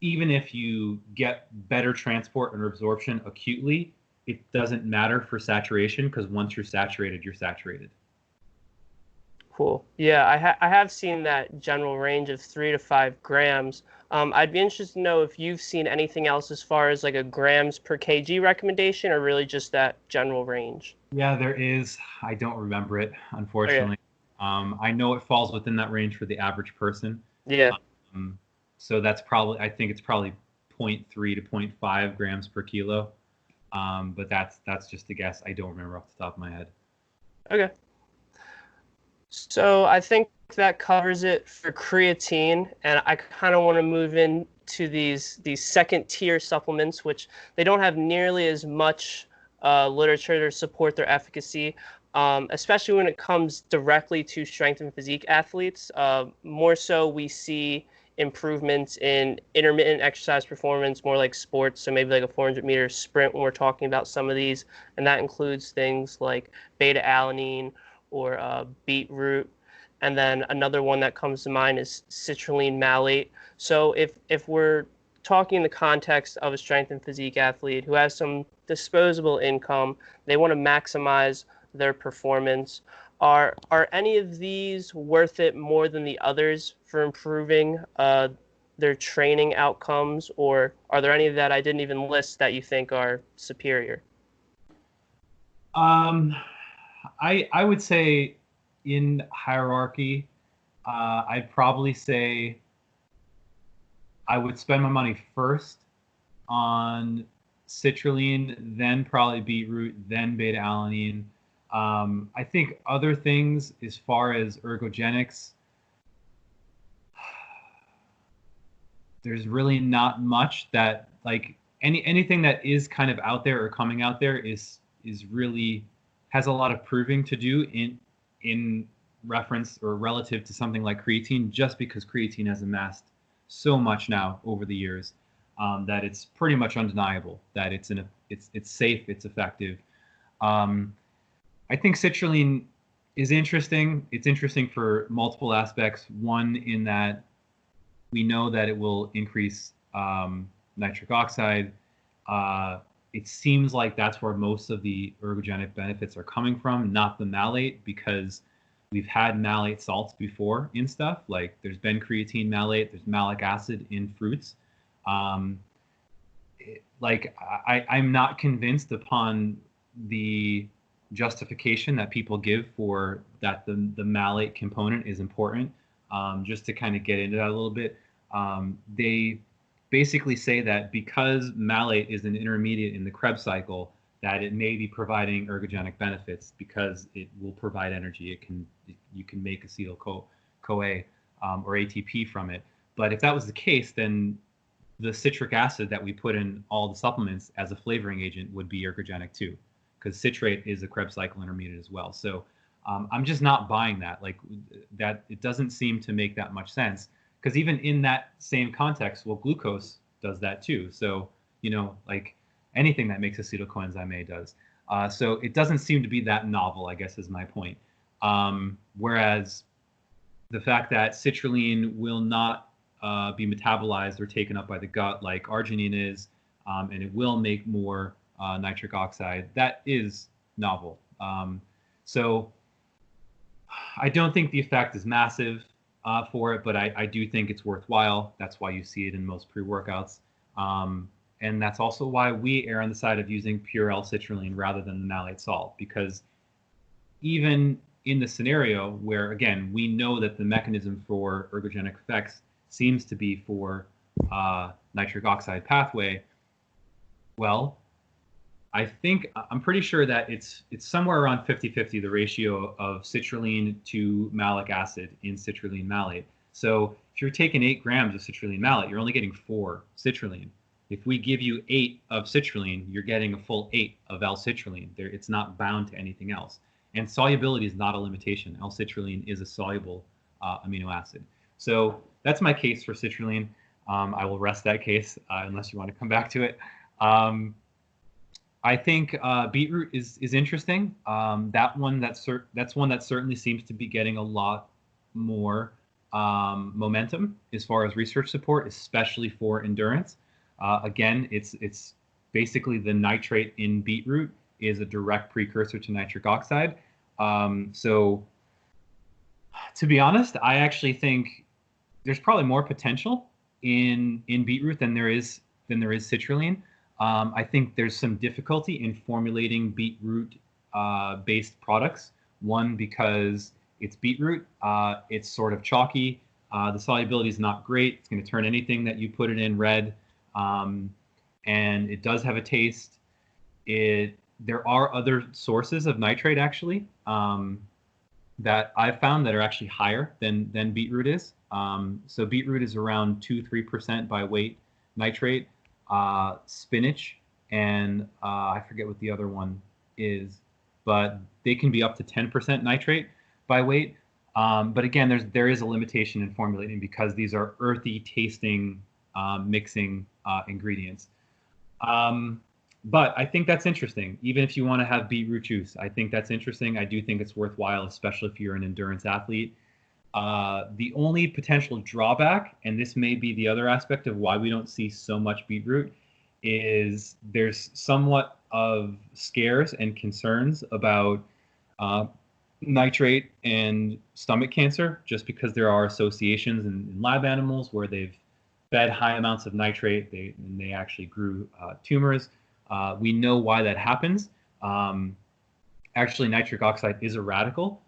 Speaker 2: even if you get better transport and absorption acutely, it doesn't matter for saturation, because once you're saturated, you're saturated.
Speaker 1: Cool. Yeah, I have seen that general range of 3 to 5 grams. I'd be interested to know if you've seen anything else as far as like a grams per kg recommendation, or really just that general range.
Speaker 2: Yeah, there is. I don't remember it, unfortunately. I know it falls within that range for the average person.
Speaker 1: Yeah.
Speaker 2: So I think it's probably 0.3 to 0.5 grams per kilo. But that's just a guess. I don't remember off the top of my head.
Speaker 1: Okay. So I think that covers it for creatine, and I kind of want to move into these second tier supplements, which they don't have nearly as much literature to support their efficacy, especially when it comes directly to strength and physique athletes. More so, we see improvements in intermittent exercise performance, more like sports, so maybe like a 400-meter sprint when we're talking about some of these, and that includes things like beta-alanine or beetroot. And then another one that comes to mind is citrulline malate. So if we're talking in the context of a strength and physique athlete who has some disposable income, they want to maximize their performance. Are any of these worth it more than the others for improving their training outcomes, or are there any that I didn't even list that you think are superior?
Speaker 2: I would say in hierarchy, I'd probably say I would spend my money first on citrulline, then probably beetroot, then beta alanine. I think other things as far as ergogenics, there's really not much that like anything that is kind of out there or coming out there is really has a lot of proving to do in reference or relative to something like creatine, just because creatine has amassed so much now over the years that it's pretty much undeniable that it's safe, it's effective. I think citrulline is interesting. It's interesting for multiple aspects. One, in that we know that it will increase nitric oxide. It seems like that's where most of the ergogenic benefits are coming from, not the malate, because we've had malate salts before in stuff. Like there's been creatine malate, there's malic acid in fruits. I'm not convinced upon the justification that people give for that the malate component is important. Just to kind of get into that a little bit, they basically say that because malate is an intermediate in the Krebs cycle, that it may be providing ergogenic benefits because it will provide energy. You can make acetyl-CoA or ATP from it. But if that was the case, then the citric acid that we put in all the supplements as a flavoring agent would be ergogenic too, because citrate is a Krebs cycle intermediate as well. So I'm just not buying that. Like that, it doesn't seem to make that much sense. Because even in that same context, well, glucose does that too. So, like anything that makes acetyl coenzyme A does. So it doesn't seem to be that novel, I guess, is my point. Whereas the fact that citrulline will not be metabolized or taken up by the gut like arginine is, and it will make more nitric oxide, that is novel. So I don't think the effect is massive for it, but I do think it's worthwhile. That's why you see it in most pre-workouts. And that's also why we err on the side of using pure L-citrulline rather than the malate salt, because even in the scenario where, again, we know that the mechanism for ergogenic effects seems to be for nitric oxide pathway, well, I'm pretty sure that it's somewhere around 50-50, the ratio of citrulline to malic acid in citrulline malate. So if you're taking 8 grams of citrulline malate, you're only getting 4 citrulline. If we give you 8 of citrulline, you're getting a full 8 of L-citrulline. It's not bound to anything else. And solubility is not a limitation. L-citrulline is a soluble amino acid. So that's my case for citrulline. I will rest that case unless you want to come back to it. I think beetroot is interesting. That's one that certainly seems to be getting a lot more momentum as far as research support, especially for endurance. Again, it's basically the nitrate in beetroot is a direct precursor to nitric oxide. So to be honest, I actually think there's probably more potential in beetroot than there is citrulline. I think there's some difficulty in formulating beetroot based products. One, because it's beetroot, it's sort of chalky. The solubility is not great. It's going to turn anything that you put it in red. And it does have a taste. There are other sources of nitrate actually that I've found that are actually higher than beetroot is. So beetroot is around 2-3% by weight nitrate. Spinach and I forget what the other one is, but they can be up to 10% nitrate by weight. But again, there is a limitation in formulating because these are earthy tasting mixing ingredients. But I think that's interesting. Even if you want to have beetroot juice, I think that's interesting. I do think it's worthwhile, especially if you're an endurance athlete. The only potential drawback, and this may be the other aspect of why we don't see so much beetroot, is there's somewhat of scares and concerns about nitrate and stomach cancer, just because there are associations in lab animals where they've fed high amounts of nitrate, and they actually grew tumors. We know why that happens. Actually, nitric oxide is a radical.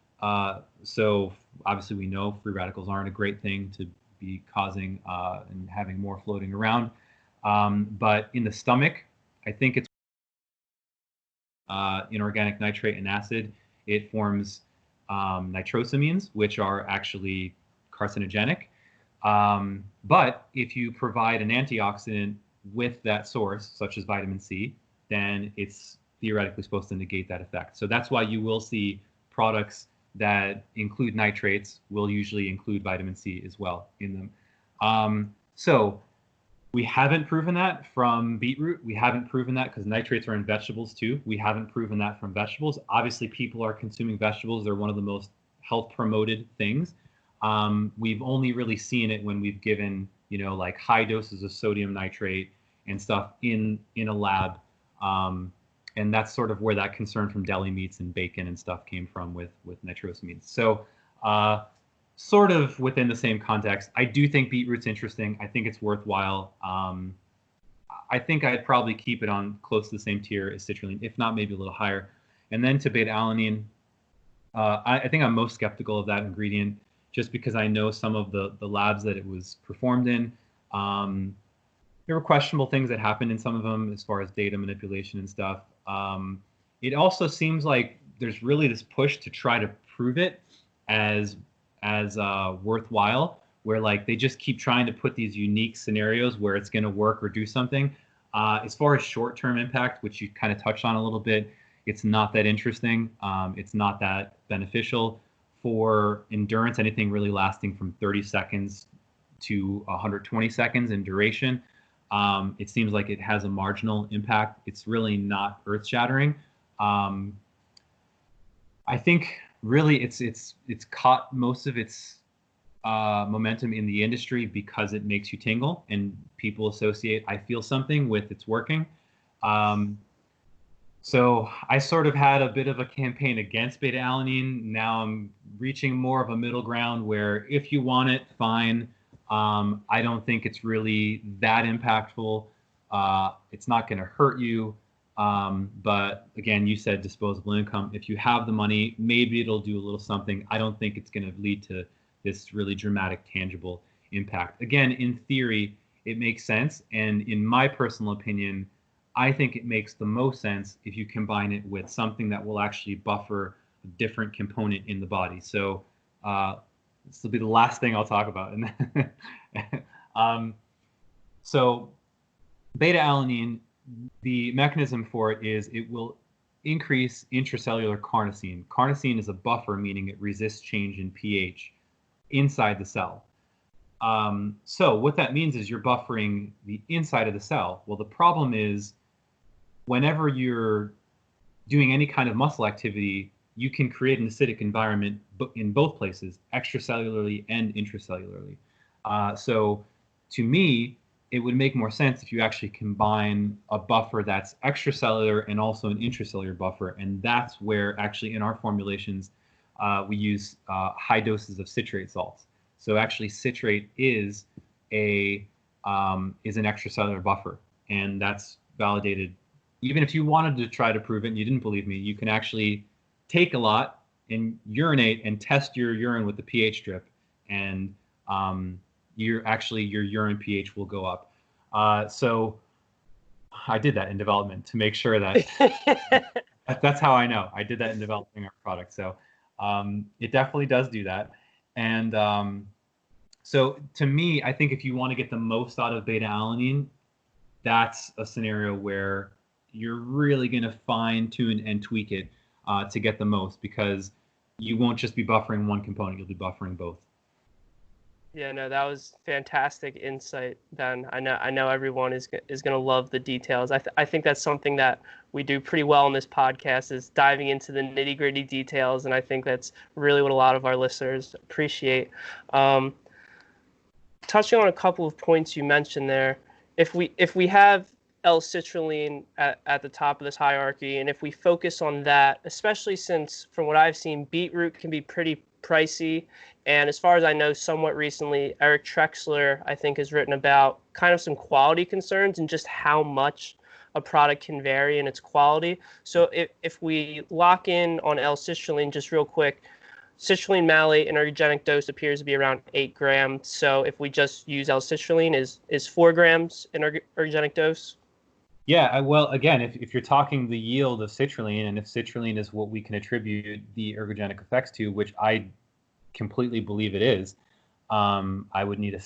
Speaker 2: So obviously we know free radicals aren't a great thing to be causing and having more floating around. But in the stomach, I think it's inorganic nitrate and acid. It forms nitrosamines, which are actually carcinogenic. But if you provide an antioxidant with that source, such as vitamin C, then it's theoretically supposed to negate that effect. So that's why you will see products that include nitrates will usually include vitamin C as well in them. So we haven't proven that from beetroot. We haven't proven that because nitrates are in vegetables too. We haven't proven that from vegetables. Obviously, people are consuming vegetables. They're one of the most health promoted things. We've only really seen it when we've given, like high doses of sodium nitrate and stuff in a lab. And that's sort of where that concern from deli meats and bacon and stuff came from with nitrosamines. So sort of within the same context, I do think beetroot's interesting. I think it's worthwhile. I think I'd probably keep it on close to the same tier as citrulline, if not maybe a little higher. And then to beta-alanine, I think I'm most skeptical of that ingredient just because I know some of the labs that it was performed in. There were questionable things that happened in some of them as far as data manipulation and stuff. It also seems like there's really this push to try to prove it as worthwhile, where like they just keep trying to put these unique scenarios where it's going to work or do something. As far as short-term impact, which you kind of touched on a little bit, it's not that interesting. It's not that beneficial. For endurance, anything really lasting from 30 seconds to 120 seconds in duration, it seems like it has a marginal impact. It's really not earth-shattering. I think really it's caught most of its momentum in the industry because it makes you tingle and people associate I feel something with it's working. So I sort of had a bit of a campaign against beta-alanine. Now I'm reaching more of a middle ground where if you want it, fine. I don't think it's really that impactful. It's not going to hurt you. But again, you said disposable income. If you have the money, maybe it'll do a little something. I don't think it's going to lead to this really dramatic, tangible impact. Again, in theory, it makes sense. And in my personal opinion, I think it makes the most sense if you combine it with something that will actually buffer a different component in the body. So this will be the last thing I'll talk about. So beta-alanine, the mechanism for it is it will increase intracellular carnosine. Carnosine is a buffer, meaning it resists change in pH inside the cell. So what that means is you're buffering the inside of the cell. Well, the problem is whenever you're doing any kind of muscle activity, you can create an acidic environment in both places, extracellularly and intracellularly. So to me, it would make more sense if you actually combine a buffer that's extracellular and also an intracellular buffer. And that's where actually in our formulations, we use high doses of citrate salts. So actually citrate is an extracellular buffer, and that's validated. Even if you wanted to try to prove it and you didn't believe me, you can actually take a lot and urinate and test your urine with the pH strip, and your urine pH will go up. So I did that in development to make sure that that's how I know. I did that in developing our product. So it definitely does do that. And so to me, I think if you want to get the most out of beta-alanine, that's a scenario where you're really going to fine tune and tweak it to get the most, because you won't just be buffering one component, you'll be buffering both.
Speaker 1: Yeah, no, that was fantastic insight, Ben. I know everyone is going to love the details. I think that's something that we do pretty well on this podcast, is diving into the nitty-gritty details, and I think that's really what a lot of our listeners appreciate. Um, Touching on a couple of points you mentioned there, if we have L-citrulline at the top of this hierarchy, and if we focus on that, especially since from what I've seen, beetroot can be pretty pricey, and as far as I know, somewhat recently, Eric Trexler, I think, has written about kind of some quality concerns and just how much a product can vary in its quality. So if we lock in on L-citrulline just real quick, citrulline malate in ergogenic dose appears to be around 8 grams. So if we just use L-citrulline, is 4 grams in ergogenic dose?
Speaker 2: Yeah, well, again, if you're talking the yield of citrulline, and if citrulline is what we can attribute the ergogenic effects to, which I completely believe it is, I would need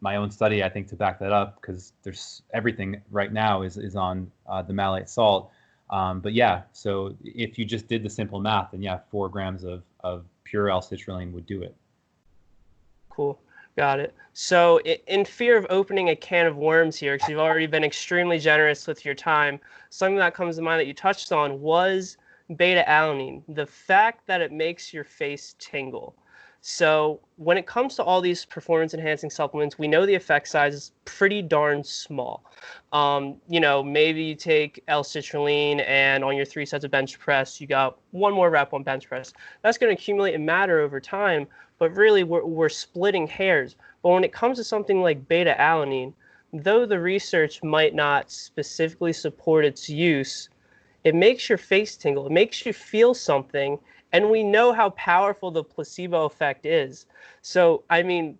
Speaker 2: my own study, I think, to back that up, because there's everything right now is on the malate salt. But yeah, so if you just did the simple math, then yeah, 4 grams of pure L-citrulline would do it.
Speaker 1: Cool. Got it. So in fear of opening a can of worms here, because you've already been extremely generous with your time, something that comes to mind that you touched on was beta-alanine, the fact that it makes your face tingle. So when it comes to all these performance-enhancing supplements, we know the effect size is pretty darn small. Maybe you take L-citrulline and on your 3 sets of bench press, you got 1 more rep on bench press. That's going to accumulate and matter over time, but really we're splitting hairs. But when it comes to something like beta-alanine, though the research might not specifically support its use, it makes your face tingle. It makes you feel something. And we know how powerful the placebo effect is. So, I mean,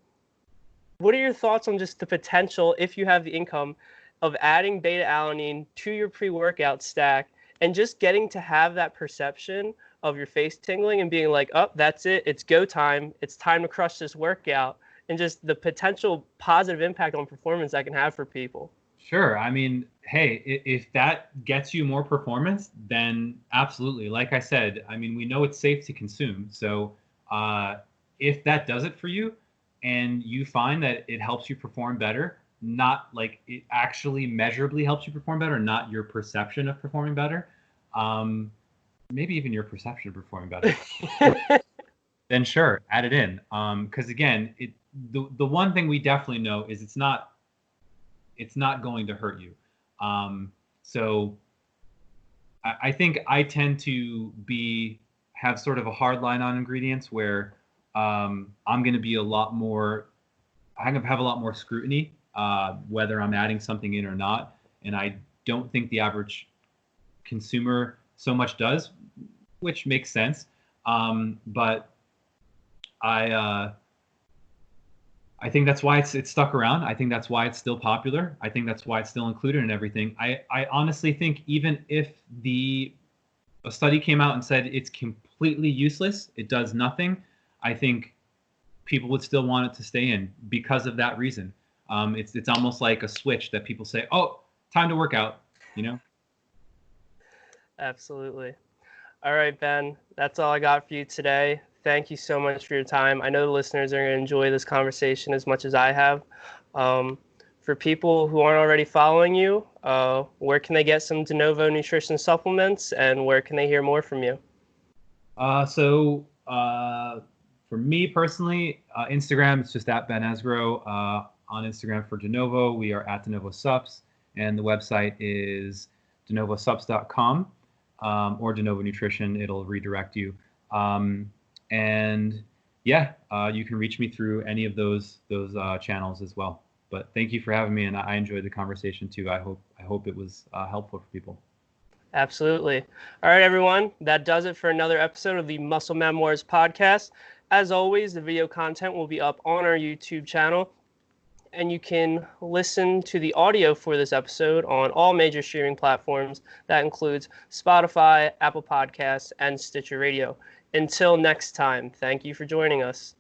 Speaker 1: what are your thoughts on just the potential, if you have the income, of adding beta-alanine to your pre-workout stack and just getting to have that perception of your face tingling and being like, oh, that's it. It's go time. It's time to crush this workout, and just the potential positive impact on performance that can have for people?
Speaker 2: Sure. I mean, hey, if that gets you more performance, then absolutely. Like I said, I mean, we know it's safe to consume. So if that does it for you and you find that it helps you perform better, not like it actually measurably helps you perform better, not your perception of performing better, maybe even your perception of performing better, then sure, add it in. Because again, the one thing we definitely know is it's not going to hurt you. So I think I tend to have sort of a hard line on ingredients where I'm going to be I'm going to have a lot more scrutiny whether I'm adding something in or not. And I don't think the average consumer so much does, which makes sense. But I think that's why it's stuck around. I think that's why it's still popular. I think that's why it's still included in everything. I honestly think even if a study came out and said it's completely useless, it does nothing, I think people would still want it to stay in because of that reason. It's almost like a switch that people say, oh, time to work out,
Speaker 1: Absolutely. All right, Ben, that's all I got for you today. Thank you so much for your time. I know the listeners are going to enjoy this conversation as much as I have. For people who aren't already following you, where can they get some de Novo Nutrition supplements, and where can they hear more from you?
Speaker 2: So for me personally, Instagram, it's just at Ben Esgro. On Instagram for de Novo, we are at de Novo Supps, and the website is denovosupps.com or de Novo Nutrition. It'll redirect you. And yeah, you can reach me through any of those channels as well. But thank you for having me, and I enjoyed the conversation too. I hope it was helpful for people.
Speaker 1: Absolutely. All right, everyone, that does it for another episode of the Muscle Memoirs Podcast. As always, the video content will be up on our YouTube channel, and you can listen to the audio for this episode on all major streaming platforms. That includes Spotify, Apple Podcasts, and Stitcher Radio. Until next time, thank you for joining us.